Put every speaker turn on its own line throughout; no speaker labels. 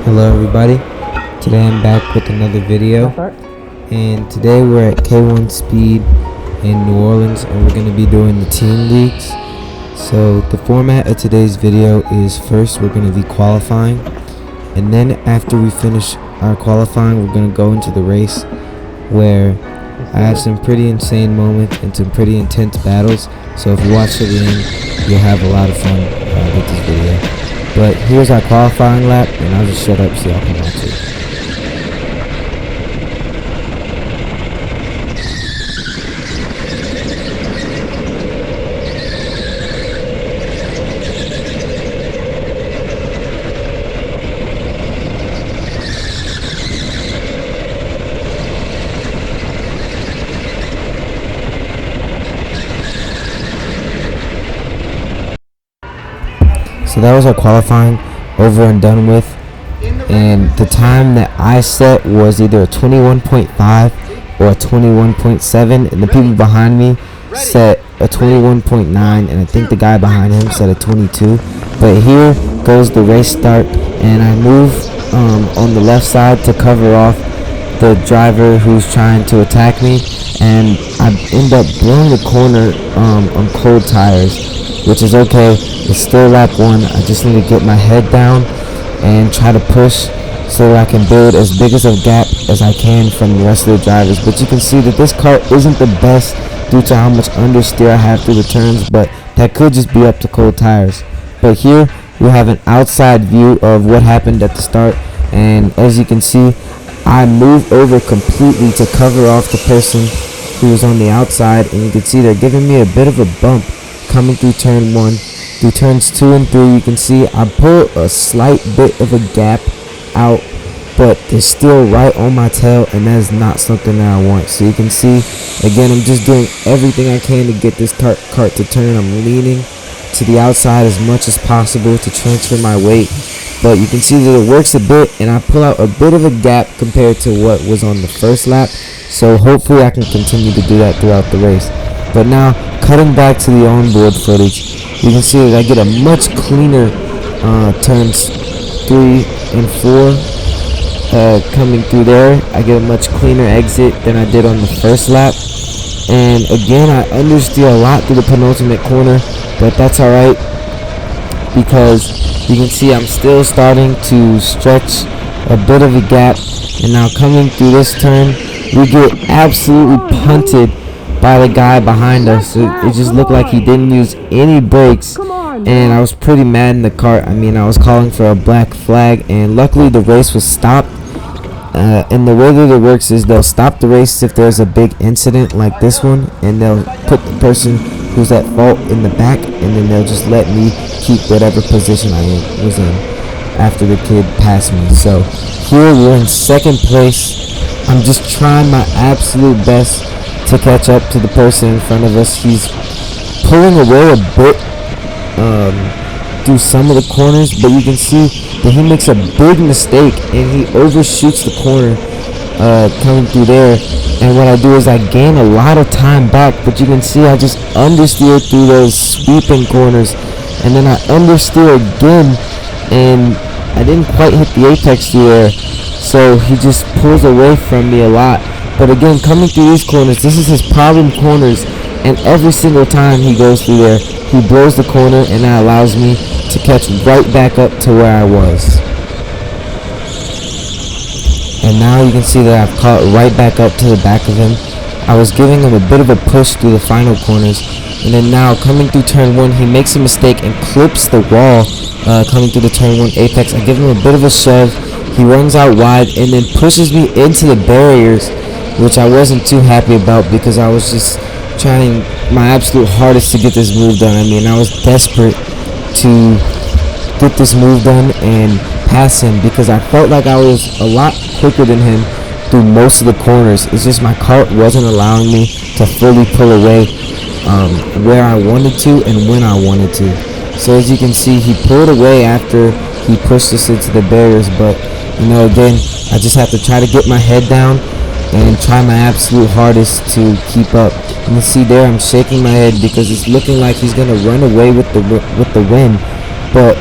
Hello everybody, today I'm back with another video, and today we're at K1 Speed in New Orleans and we're going to be doing the team leagues. So the format of today's video is first we're going to be qualifying, and then after we finish our qualifying we're going to go into the race where I have some pretty insane moments and some pretty intense battles. So if you watch to the end you'll have a lot of fun with this video. But here's our qualifying lap, and I'll just shut up so y'all can watch it. So that was our qualifying over and done with, and the time that I set was either a 21.5 or a 21.7, and the people behind me set a 21.9, and I think the guy behind him set a 22. But here goes the race start, and I move on the left side to cover off the driver who's trying to attack me, and I end up blowing the corner on cold tires, which is okay. It's still lap 1. I just need to get my head down and try to push so that I can build as big as a gap as I can from the rest of the drivers. But you can see that this kart isn't the best due to how much understeer I have through the turns, but that could just be up to cold tires. But here we have an outside view of what happened at the start, and as you can see I moved over completely to cover off the person who was on the outside, and you can see they're giving me a bit of a bump coming through turn 1. Through turns 2 and 3 you can see I pull a slight bit of a gap out, but they're still right on my tail, and that is not something that I want. So you can see again I'm just doing everything I can to get this kart to turn. I'm leaning to the outside as much as possible to transfer my weight, but you can see that it works a bit, and I pull out a bit of a gap compared to what was on the first lap. So hopefully I can continue to do that throughout the race. But now cutting back to the onboard footage, you can see that I get a much cleaner turns 3 and 4 coming through there. I get a much cleaner exit than I did on the first lap, and again I understeer a lot through the penultimate corner, but that's alright because you can see I'm still starting to stretch a bit of a gap. And now coming through this turn we get absolutely punted by the guy behind us. It just looked like he didn't use any brakes, and I was pretty mad in the kart. I mean, I was calling for a black flag, and luckily the race was stopped. And the way that it works is they'll stop the race if there's a big incident like this one, and they'll put the person who's at fault in the back, and then they'll just let me keep whatever position I was in after the kid passed me. So here we're in second place. I'm just trying my absolute best to catch up to the person in front of us. He's pulling away a bit through some of the corners, but you can see that he makes a big mistake and he overshoots the corner coming through there. And what I do is I gain a lot of time back, but you can see I just understeer through those sweeping corners, and then I understeer again, and I didn't quite hit the apex through there, so he just pulls away from me a lot. But again, coming through these corners, this is his problem corners, and every single time he goes through there, he blows the corner, and that allows me to catch right back up to where I was. And now you can see that I've caught right back up to the back of him. I was giving him a bit of a push through the final corners, and then now coming through turn 1, he makes a mistake and clips the wall coming through the turn 1 apex. I give him a bit of a shove. He runs out wide and then pushes me into the barriers, which I wasn't too happy about because I was just trying my absolute hardest to get this move done. I mean, I was desperate to get this move done and pass him because I felt like I was a lot quicker than him through most of the corners. It's just my kart wasn't allowing me to fully pull away where I wanted to and when I wanted to. So as you can see, he pulled away after he pushed us into the barriers, but you know, again, I just have to try to get my head down and try my absolute hardest to keep up. You can see there I'm shaking my head because it's looking like he's gonna run away with the win, but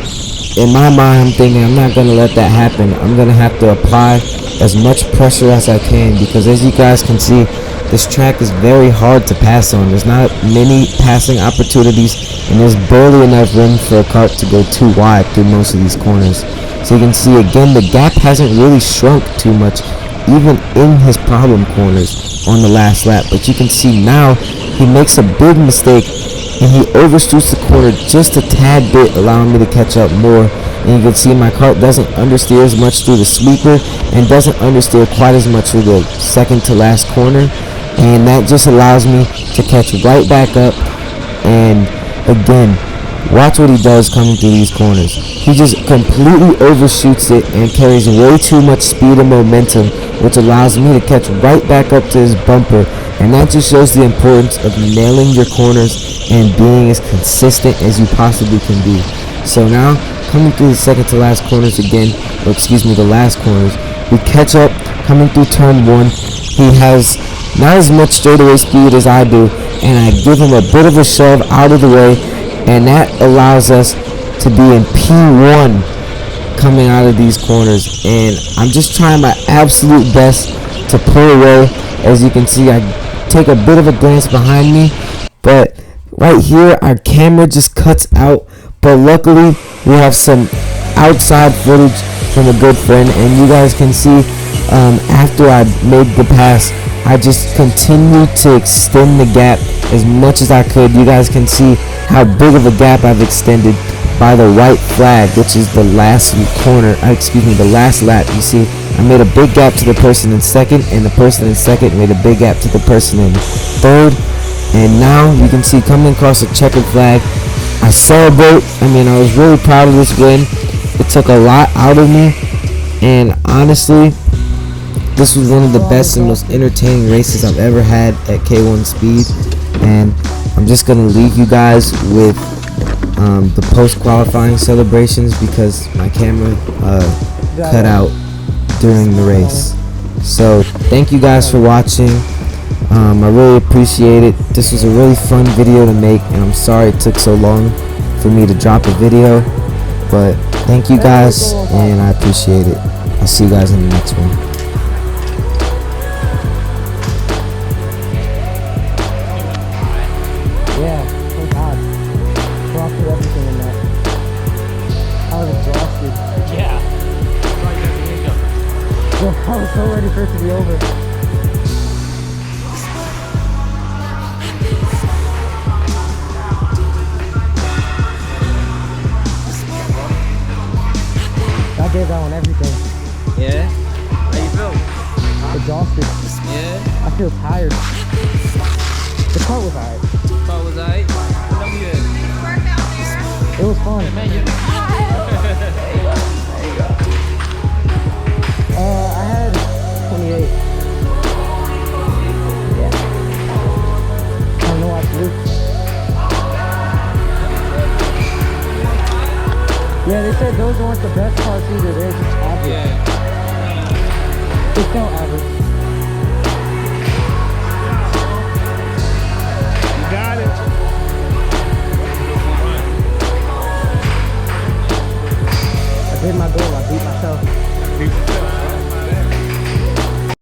in my mind, I'm thinking I'm not gonna let that happen. I'm gonna have to apply as much pressure as I can, because as you guys can see, this track is very hard to pass on. There's not many passing opportunities, and there's barely enough room for a kart to go too wide through most of these corners. So you can see again, the gap hasn't really shrunk too much, even in his problem corners on the last lap. But you can see now he makes a big mistake, and he overshoots the corner just a tad bit, allowing me to catch up more. And you can see my kart doesn't understeer as much through the sweeper, and doesn't understeer quite as much through the second to last corner, and that just allows me to catch right back up. And again, watch what he does coming through these corners. He just completely overshoots it and carries way too much speed and momentum, which allows me to catch right back up to his bumper. And that just shows the importance of nailing your corners and being as consistent as you possibly can be. So now, coming through the second to last corners again, or excuse me, the last corners, we catch up coming through turn 1. He has not as much straightaway speed as I do, and I give him a bit of a shove out of the way, and that allows us to be in P1 coming out of these corners. And I'm just trying my absolute best to pull away. As you can see, I take a bit of a glance behind me, but right here our camera just cuts out. But luckily we have some outside footage from a good friend, and you guys can see after I made the pass, I just continued to extend the gap as much as I could. You guys can see how big of a gap I've extended by the white flag, which is the last corner, the last lap. You see, I made a big gap to the person in second, and the person in second made a big gap to the person in third. And now you can see, coming across a checkered flag, I celebrate. I was really proud of this win. It took a lot out of me, and honestly, this was one of the best and most entertaining races I've ever had at K1 Speed. And I'm just gonna leave you guys with the post-qualifying celebrations, because my camera cut out during the race. So thank you guys for watching. I really appreciate it. This was a really fun video to make, and I'm sorry it took so long for me to drop a video, but thank you guys, and I appreciate it. I'll see you guys in the next one.
Yeah, thank God. Brought through everything in that. I was exhausted.
Yeah.
I was so ready for it to be over. I gave that one everything.
Yeah? How you feel?
Exhausted.
Yeah?
I feel tired. The kart was alright.
Car was alright? What number you had?
It was fun.
Man, you...
I had 28. Yeah. I don't know what to do. Yeah, they said those weren't the best parts either. They're just average.
Yeah.
They felt average.